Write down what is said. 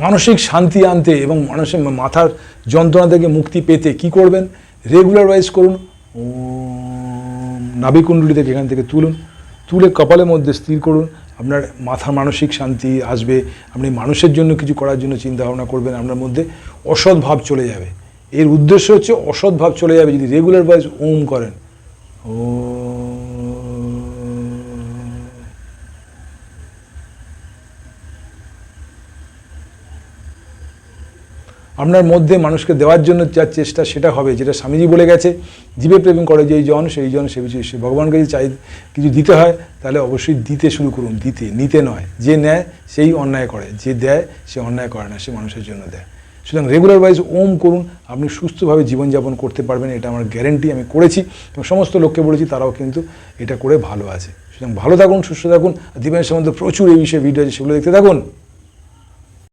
মানসিক শান্তি আনতে এবং মানুষের মাথার যন্ত্রণা থেকে মুক্তি পেতে কি করবেন, রেগুলার ওয়াইজ করুন। নাভিকুণ্ডলী থেকে এখান থেকে তুলে কপালের মধ্যে স্থির করুন। আপনার মাথার মানসিক শান্তি আসবে, আপনি মানুষের জন্য কিছু করার জন্য চিন্তা ভাবনা করবেন, আপনার মধ্যে অসৎ ভাব চলে যাবে। এর উদ্দেশ্য হচ্ছে অসৎ ভাব চলে যাবে যদি রেগুলার ওয়াইজ ওম করেন। আপনার মধ্যে মানুষকে দেওয়ার জন্য যার চেষ্টা সেটা হবে, যেটা স্বামীজি বলে গেছে, জীবে প্রেম করে যেই জন সেই জন সে সে ভগবানকে যদি চাই কিছু দিতে হয় তাহলে অবশ্যই দিতে শুরু করুন, নিতে নয়। যে নেয় সেই অন্যায় করে, যে দেয় সে অন্যায় করে না, সে মানুষের জন্য দেয়। সুতরাং রেগুলার ওয়াইজ ওম করুন, আপনি সুস্থভাবে জীবনযাপন করতে পারবেন, এটা আমার গ্যারেন্টি। আমি করেছি এবং সমস্ত লোককে বলেছি, তারাও কিন্তু এটা করে ভালো আছে। সুতরাং ভালো থাকুন, সুস্থ থাকুন। দীপেনের সম্বন্ধে প্রচুর এই বিষয়ে ভিডিও আছে, সেগুলো দেখতে থাকুন।